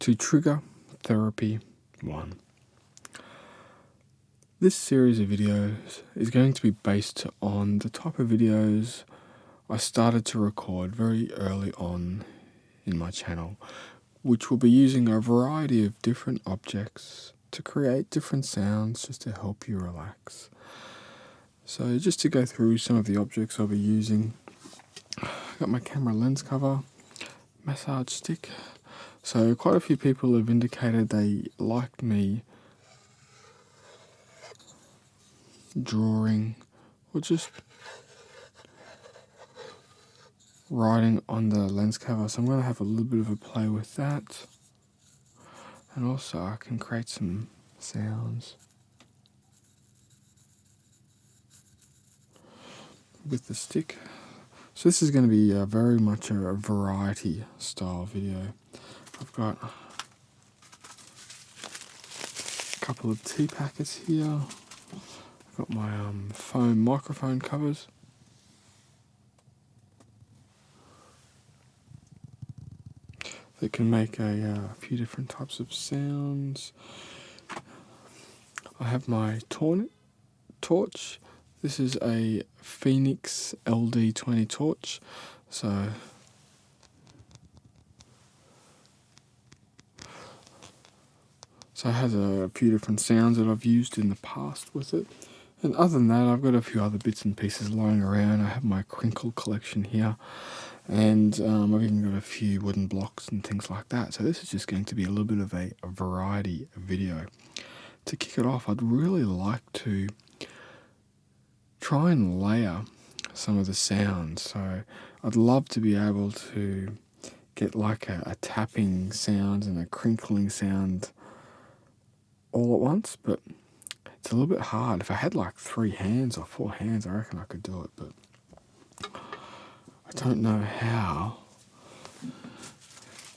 to Trigger Therapy 1. This series of videos is going to be based on the type of videos I started to record very early on in my channel, which will be using a variety of different objects to create different sounds just to help you relax. So just to go through some of the objects I'll be using, I've got my camera lens cover, massage stick. So quite a few people have indicated they liked me drawing or just writing on the lens cover, so I'm going to have a little bit of a play with that, and also I can create some sounds with the stick. So this is going to be very much a variety style video. I've got a couple of tea packets here. I've got my foam microphone covers. That can make a few different types of sounds. I have my torch. This is a Phoenix LD20 torch. So it has a few different sounds that I've used in the past with it. And other than that, I've got a few other bits and pieces lying around. I have my Crinkle collection here. And I've even got a few wooden blocks and things like that. So this is just going to be a little bit of a variety video. To kick it off, I'd really like to try and layer some of the sounds. So I'd love to be able to get like a tapping sound and a crinkling sound all at once, but it's a little bit hard. If I had like 3 hands or 4 hands, I reckon I could do it, but I don't know how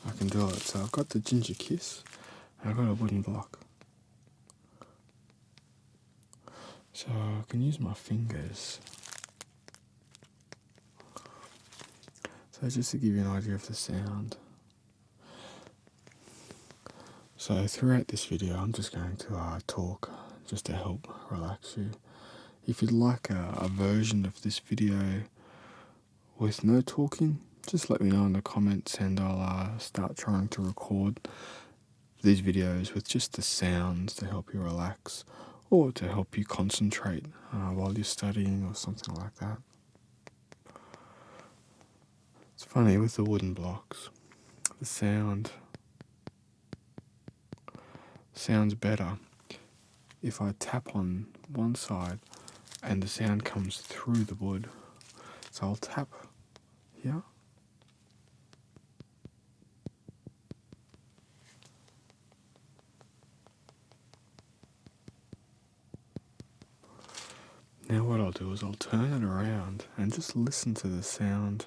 I can do it. So I've got the ginger kiss and I've got a wooden block. So I can use my fingers. So just to give you an idea of the sound. So throughout this video I'm just going to talk just to help relax you. If you'd like a version of this video with no talking, just let me know in the comments and I'll start trying to record these videos with just the sounds to help you relax or to help you concentrate while you're studying or something like that. It's funny with the wooden blocks, the sounds better if I tap on one side and the sound comes through the wood. So I'll tap here. Now what I'll do is I'll turn it around and just listen to the sound.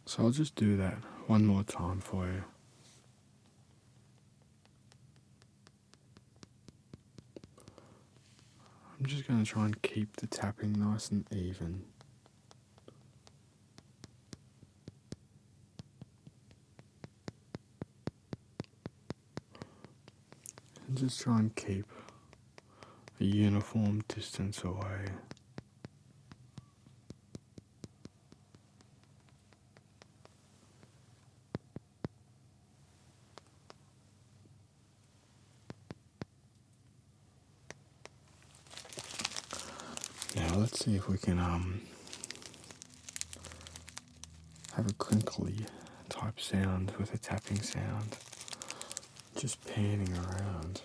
So I'll just do that one more time for you. I'm just going to try and keep the tapping nice and even. And just try and keep a uniform distance away. Now let's see if we can have a crinkly type sound with a tapping sound, just panning around.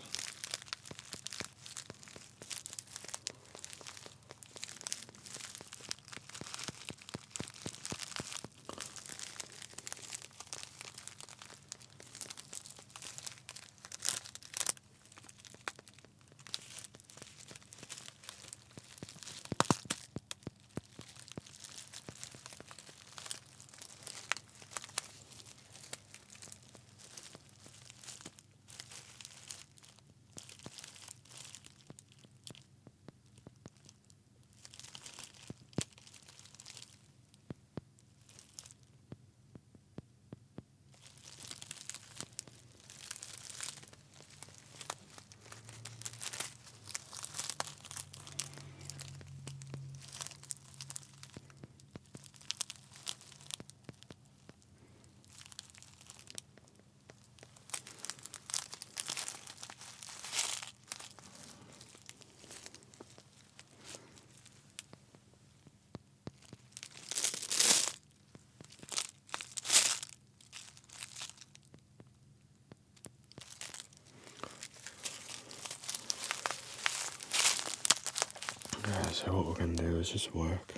So what we're going to do is just work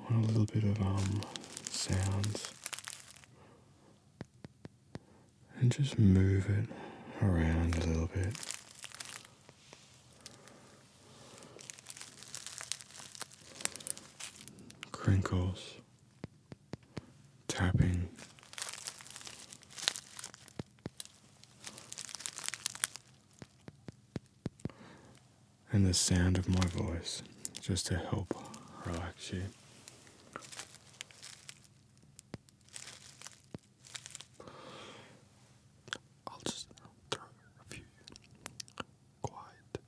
on a little bit of sounds and just move it around a little bit. Crinkles, tapping, and the sound of my voice just to help relax you. I'll just throw a few quiet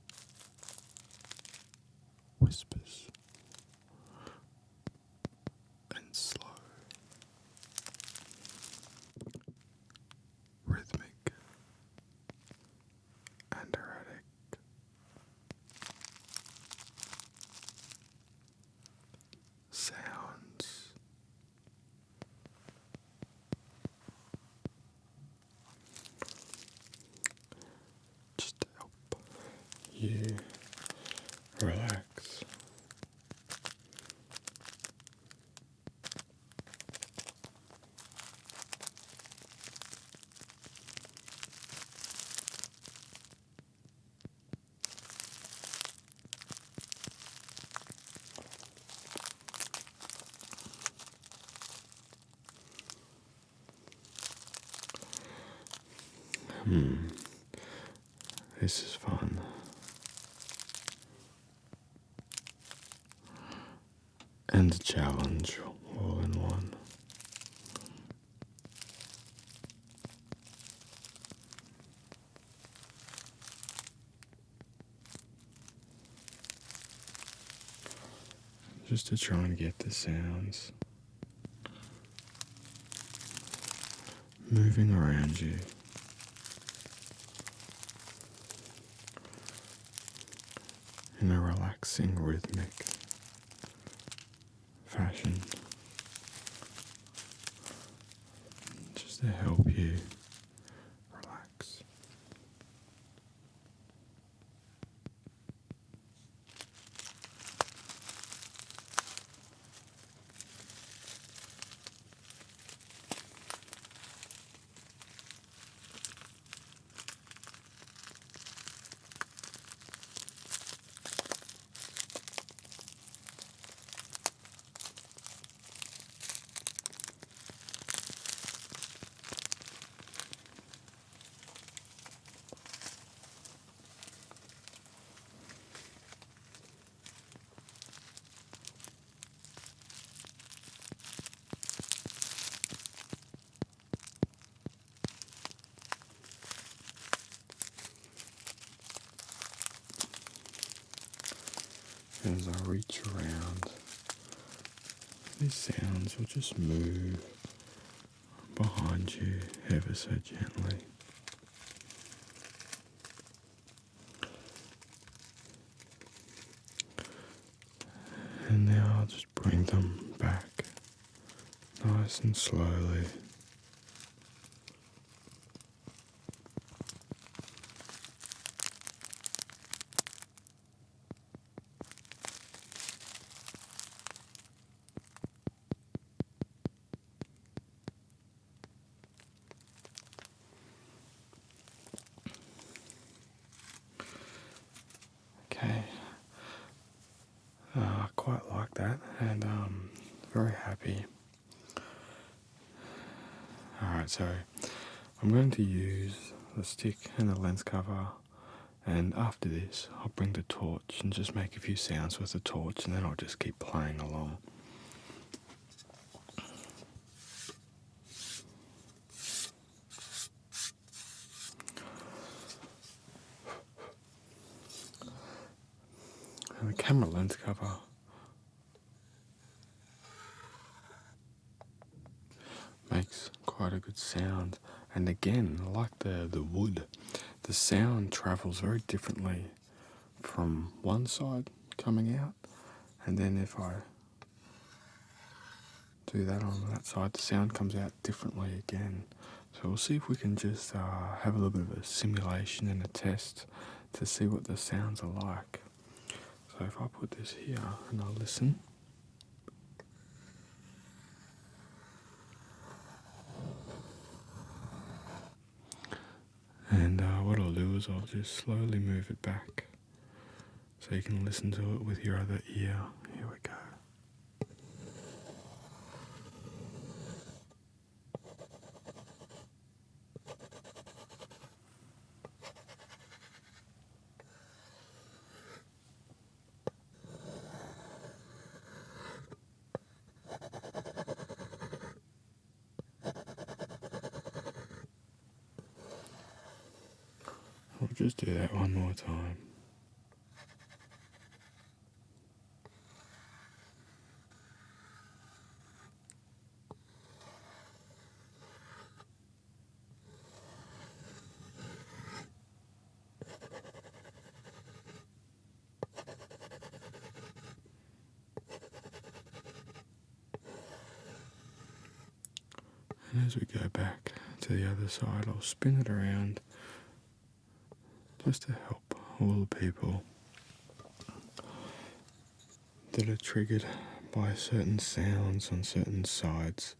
whispers and slow, rhythmic and erratic sounds. Just to help you relax. This is fun. And a challenge all in one. Just to try and get the sounds moving around you. In a relaxing, rhythmic fashion, just to help you relax. As I reach around, these sounds will just move behind you ever so gently. And now I'll just bring them back nice and slowly. Okay, I quite like that, and very happy. Alright, so I'm going to use the stick and the lens cover, and after this I'll bring the torch and just make a few sounds with the torch, and then I'll just keep playing along. And the camera lens cover makes quite a good sound, and again, like the wood, the sound travels very differently from one side coming out, and then if I do that on that side, the sound comes out differently again. So we'll see if we can just have a little bit of a simulation and a test to see what the sounds are like. So So if I put this here and I'll listen. And what I'll do is I'll just slowly move it back so you can listen to it with your other ear. Here we go. I'll just do that one more time. And as we go back to the other side, I'll spin it around just to help all the people that are triggered by certain sounds on certain sides.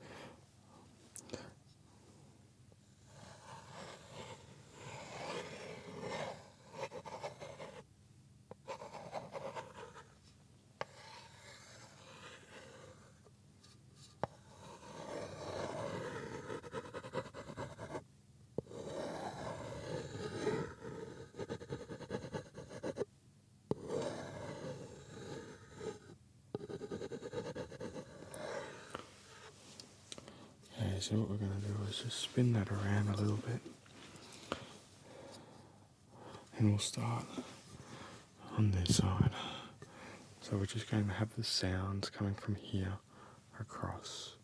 Okay, so what we're going to do is just spin that around a little bit, and we'll start on this side. So we're just going to have the sounds coming from here across.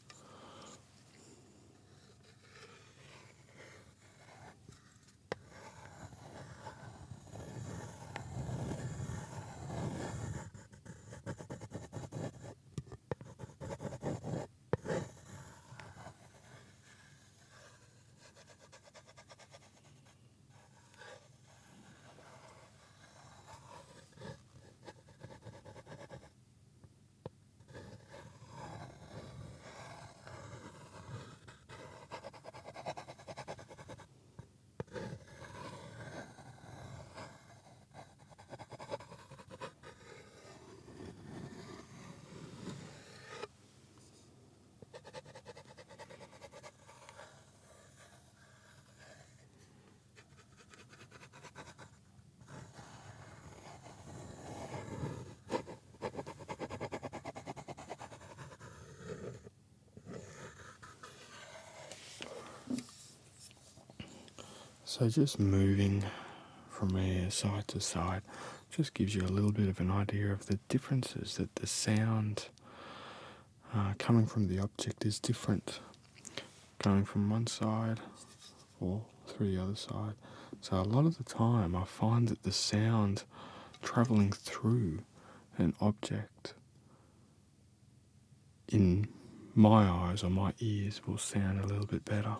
So just moving from side to side just gives you a little bit of an idea of the differences, that the sound coming from the object is different, going from one side or through the other side. So a lot of the time I find that the sound travelling through an object in my eyes or my ears will sound a little bit better.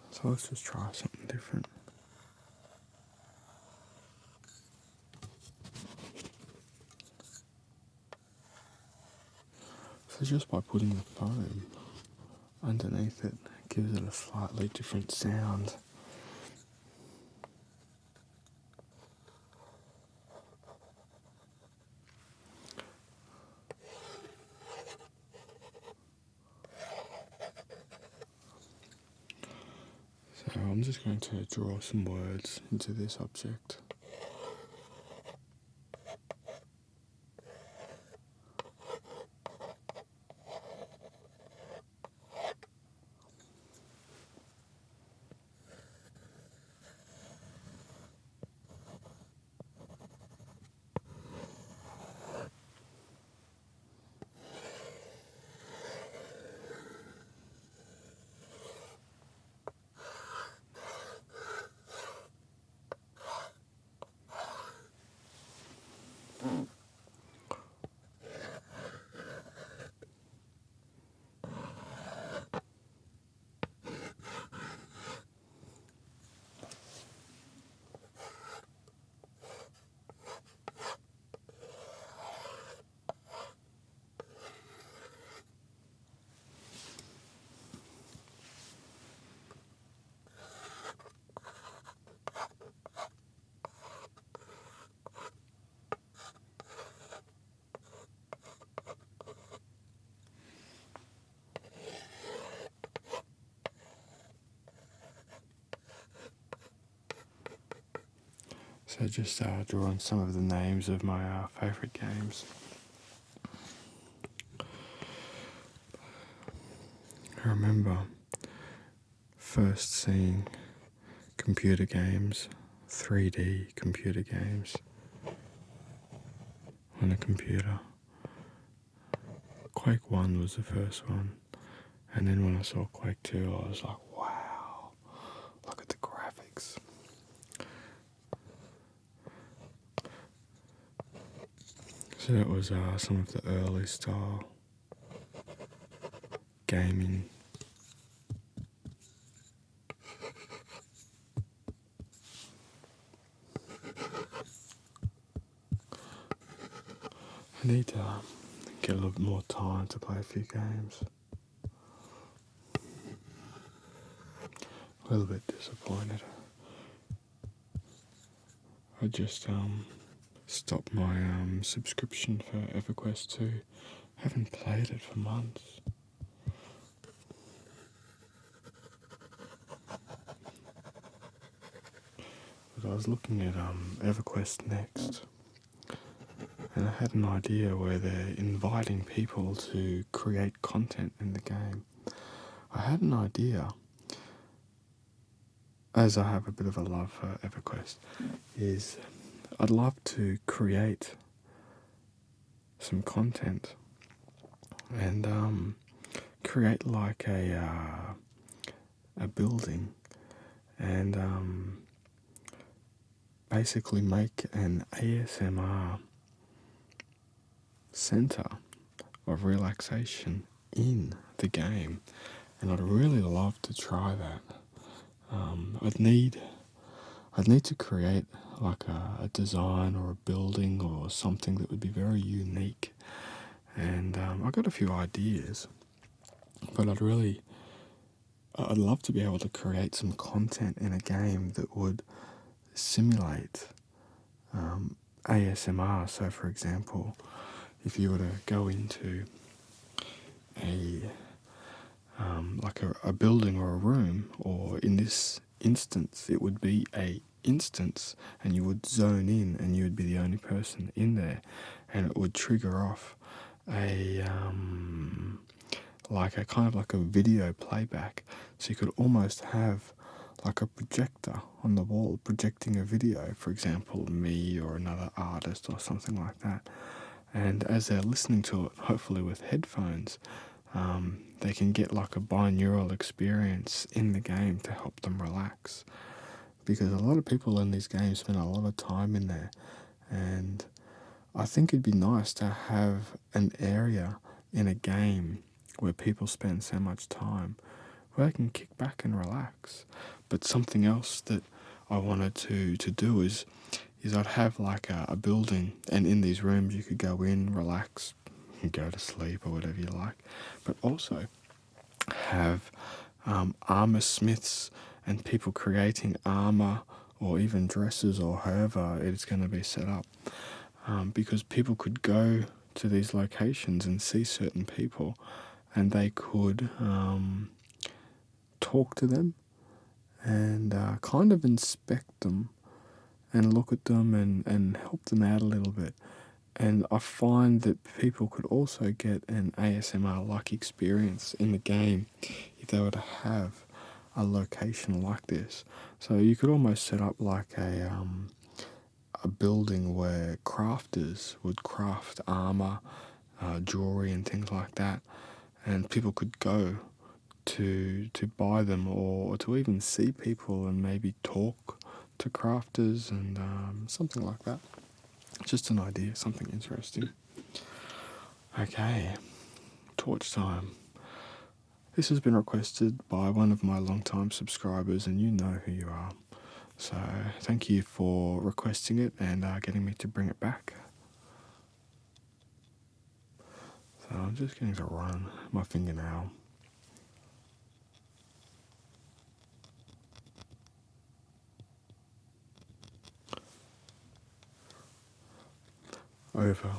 So let's just try something different. So just by putting the foam underneath it, gives it a slightly different sound. So I'm just going to draw some words into this object. So just drawing some of the names of my favourite games. I remember first seeing computer games, 3D computer games on a computer. Quake 1 was the first one, and then when I saw Quake 2 I was like, wow, look at the graphics. So that was some of the early style gaming. I need to get a little bit more time to play a few games. A little bit disappointed. I just stopped my subscription for EverQuest 2. Haven't played it for months. But I was looking at EverQuest Next, and I had an idea where they're inviting people to create content in the game. I had an idea, as I have a bit of a love for EverQuest, is I'd love to create some content and create like a building and basically make an ASMR center of relaxation in the game, and I'd really love to try that. I'd need to create like a design or a building or something that would be very unique, and I got a few ideas, but I'd love to be able to create some content in a game that would simulate ASMR. So for example, if you were to go into a building or a room, or in this instance it would be a instance, and you would zone in and you would be the only person in there, and it would trigger off a kind of like a video playback, so you could almost have like a projector on the wall projecting a video, for example me or another artist or something like that, and as they're listening to it, hopefully with headphones, they can get like a binaural experience in the game to help them relax. Because a lot of people in these games spend a lot of time in there, and I think it'd be nice to have an area in a game where people spend so much time where they can kick back and relax. But something else that I wanted to do is I'd have like a building, and in these rooms you could go in, relax, and go to sleep or whatever you like, but also have armor smiths and people creating armor or even dresses or however it's going to be set up, because people could go to these locations and see certain people, and they could talk to them and kind of inspect them and look at them and help them out a little bit. And I find that people could also get an ASMR-like experience in the game if they were to have a location like this. So you could almost set up like a building where crafters would craft armor, jewelry and things like that, and people could go to buy them or to even see people and maybe talk to crafters and something like that. Just an idea, something interesting. Okay, torch time. This has been requested by one of my long-time subscribers, and you know who you are. So thank you for requesting it and getting me to bring it back. So I'm just going to run my fingernail over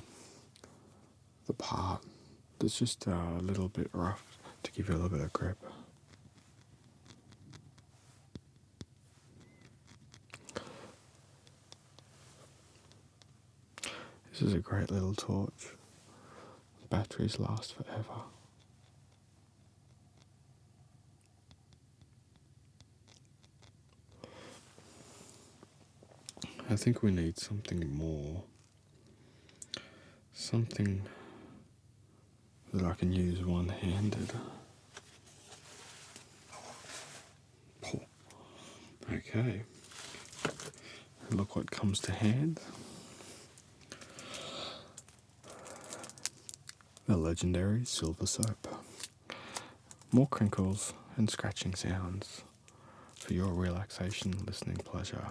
the part that's just a little bit rough to give you a little bit of grip. This is a great little torch. Batteries last forever. I think we need something more. Something that I can use one-handed. Okay. And look what comes to hand. The legendary silver soap. More crinkles and scratching sounds for your relaxation, listening pleasure.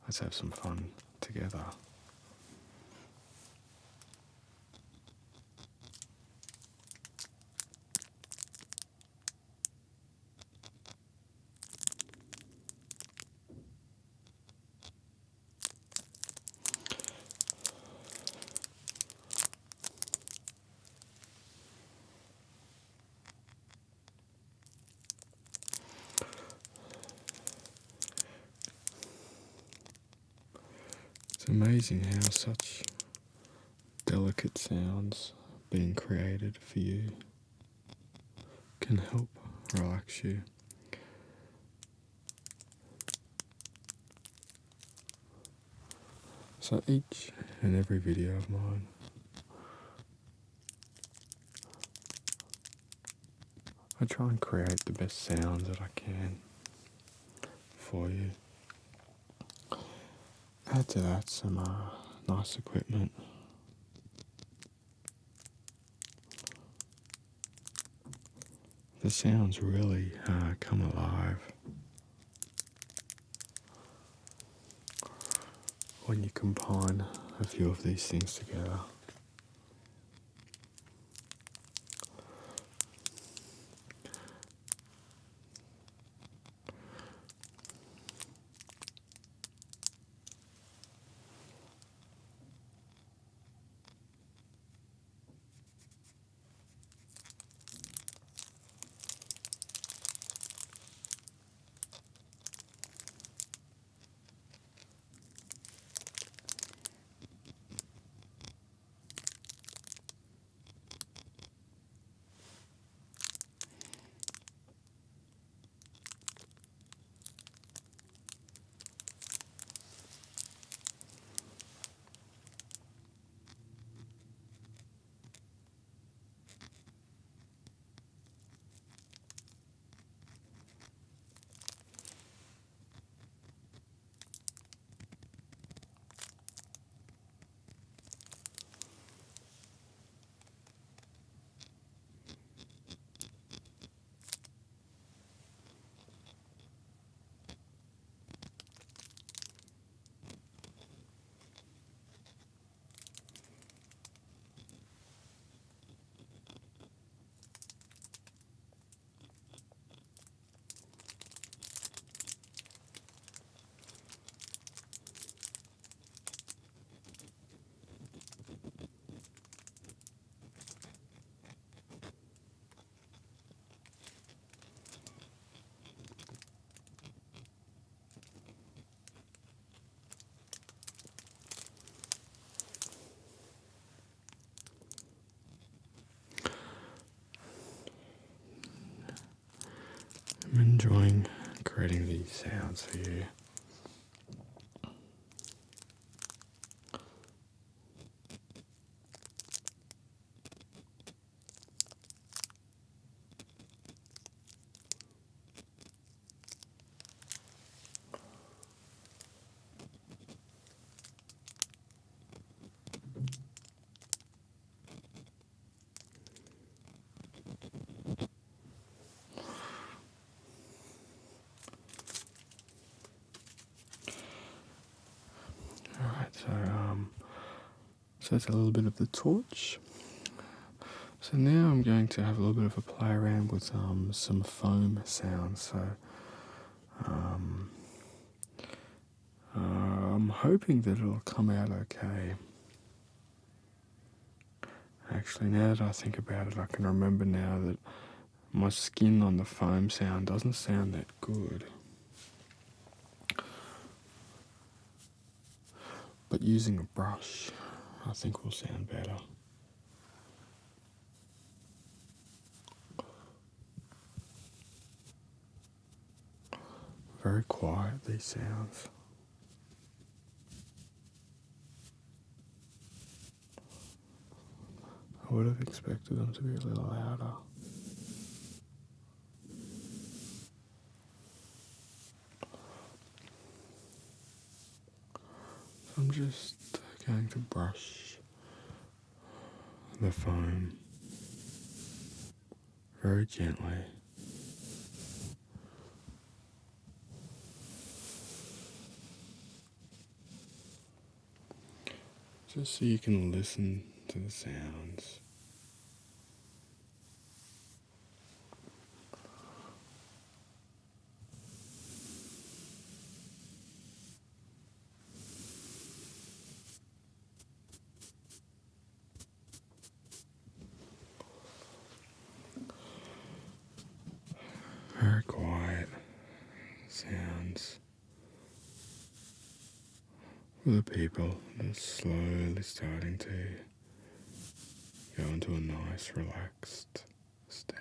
Let's have some fun together. It's amazing how such delicate sounds being created for you can help relax you. So each and every video of mine, I try and create the best sounds that I can for you. Add to that some nice equipment. The sounds really come alive when you combine a few of these things together. I'm enjoying creating these sounds for you. Alright, so that's a little bit of the torch. So now I'm going to have a little bit of a play around with some foam sounds. So I'm hoping that it'll come out okay. Actually, now that I think about it, I can remember now that my skin on the foam sound doesn't sound that good. But using a brush I think will sound better. Very quiet, these sounds. I would have expected them to be a little louder. So I'm just going to brush the foam very gently. Just so you can listen to the sounds. Very quiet sounds for the people that are slowly starting to go into a nice relaxed state.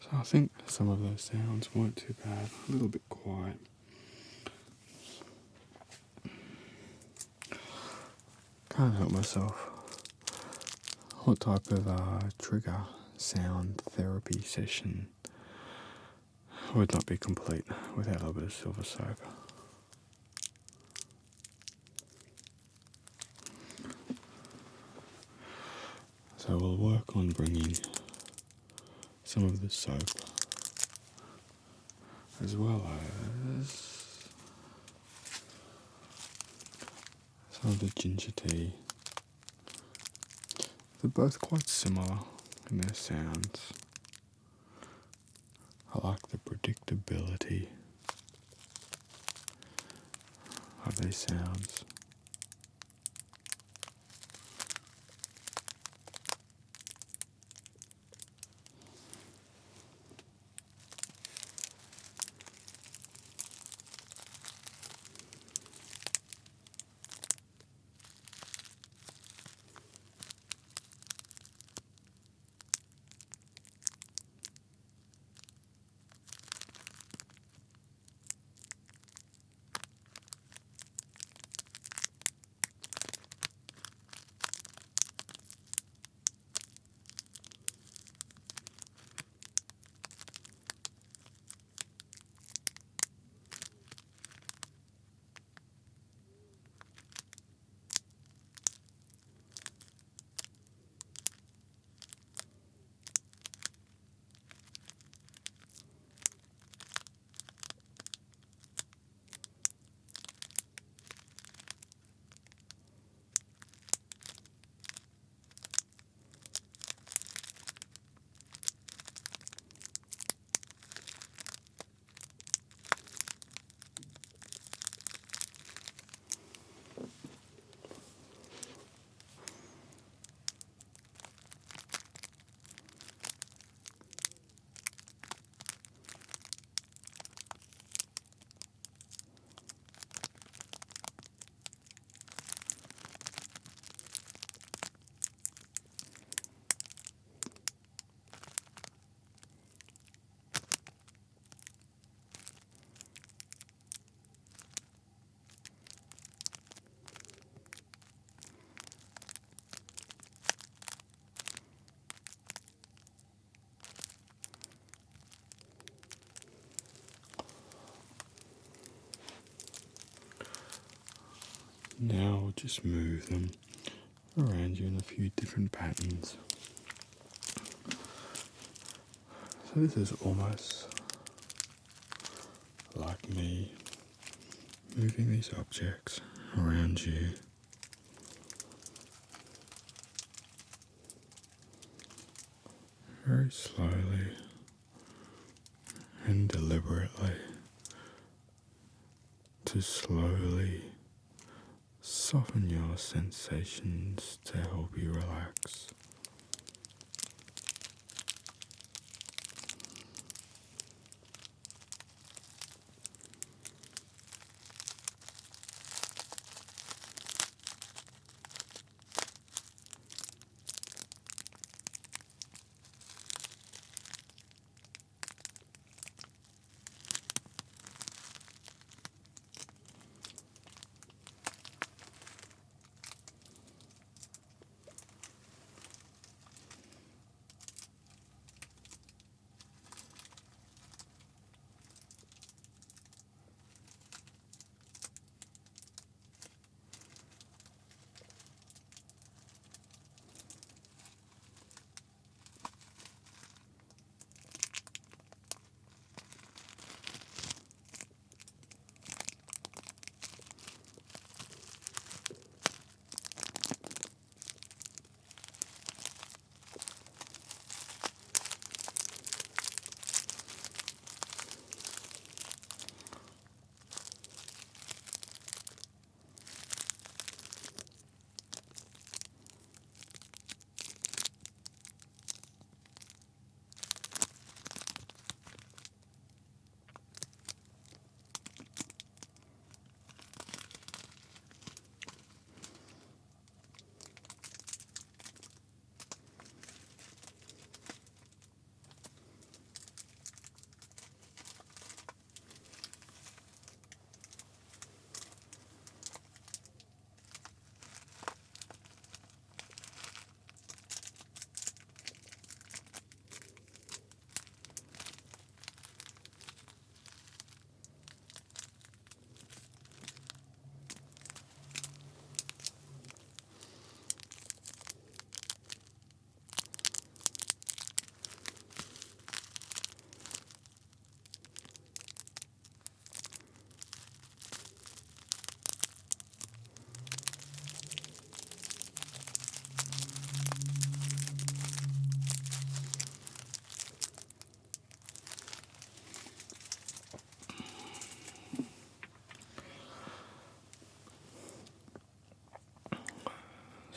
So I think some of those sounds weren't too bad, a little bit quiet. Can't help myself. What type of trigger sound therapy session would not be complete without a little bit of silver soap? So we'll work on bringing some of the soap as well as some of the ginger tea. They're both quite similar in their sounds. I like the predictability of these sounds. just move them around you in a few different patterns. So this is almost like me moving these objects around you. Very slowly and deliberately to slowly soften your sensations to help you relax.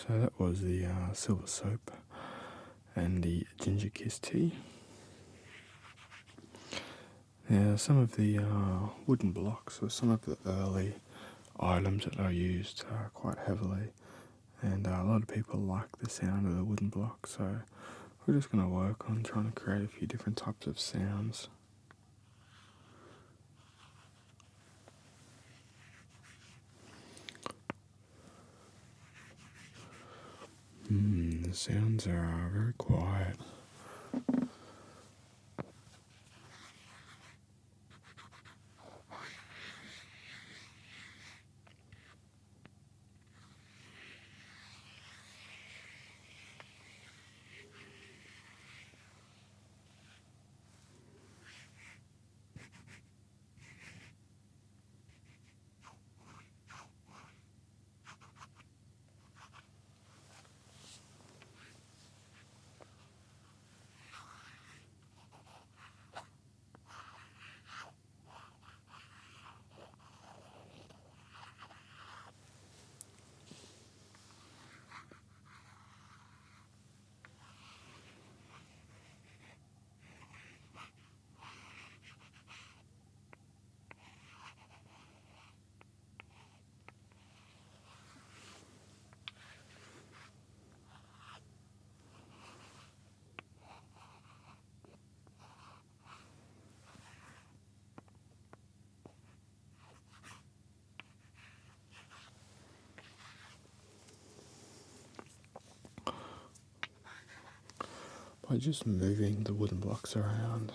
So that was the silver soap and the ginger kiss tea. Now some of the wooden blocks were some of the early items that I used quite heavily, and a lot of people like the sound of the wooden block, so we're just going to work on trying to create a few different types of sounds. The sounds are very quiet. By just moving the wooden blocks around.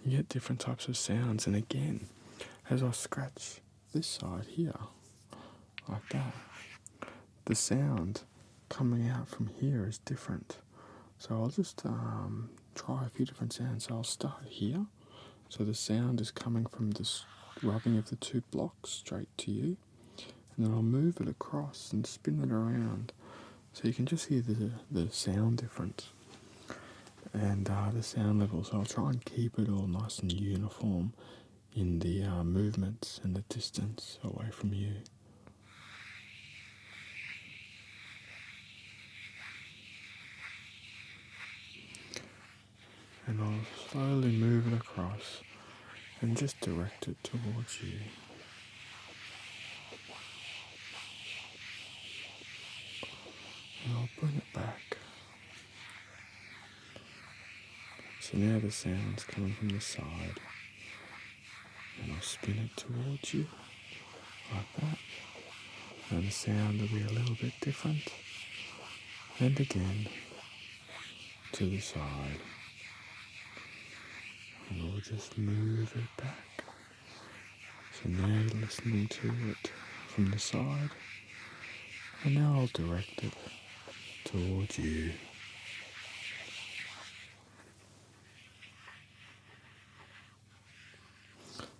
you get different types of sounds. And again, as I scratch this side here, like that, the sound coming out from here is different. So I'll just try a few different sounds. So I'll start here. So the sound is coming from this rubbing of the two blocks straight to you. And then I'll move it across and spin it around. So you can just hear the sound difference and the sound levels. So I'll try and keep it all nice and uniform in the movements and the distance away from you. And I'll slowly move it across and just direct it towards you. And I'll bring it back. So now the sound's coming from the side. And I'll spin it towards you, like that. And the sound will be a little bit different. And again, to the side. And we'll just move it back. So now you're listening to it from the side. And now I'll direct it towards you.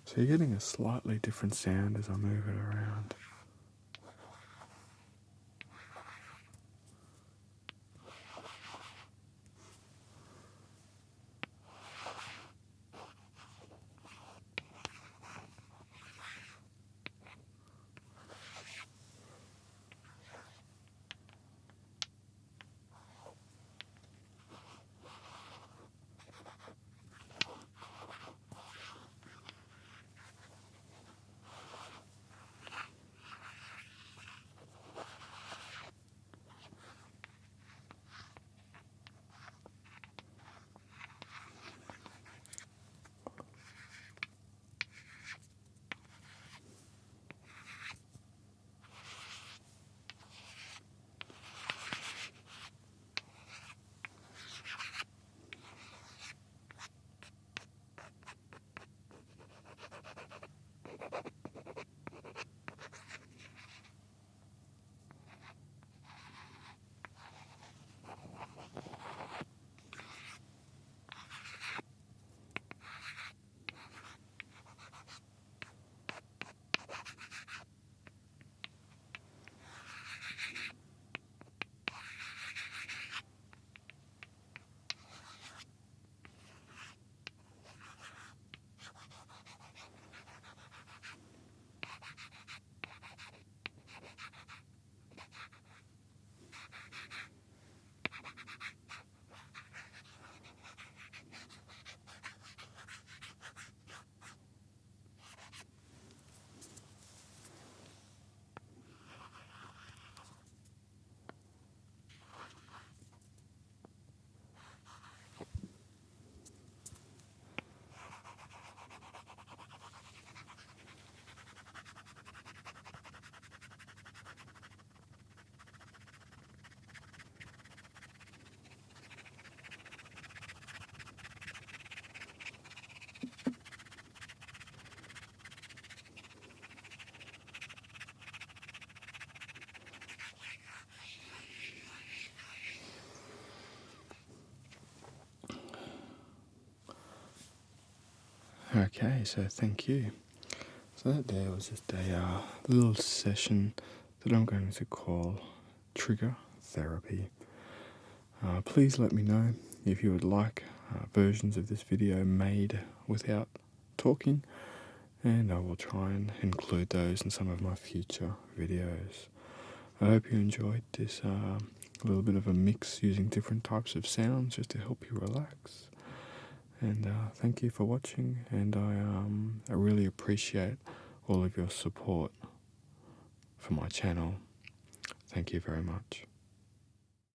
So you're getting a slightly different sound as I move it around. Okay, so thank you. So that there was just a little session that I'm going to call Trigger Therapy. Please let me know if you would like versions of this video made without talking, and I will try and include those in some of my future videos. I hope you enjoyed this little bit of a mix using different types of sounds just to help you relax. And thank you for watching, and I really appreciate all of your support for my channel. Thank you very much.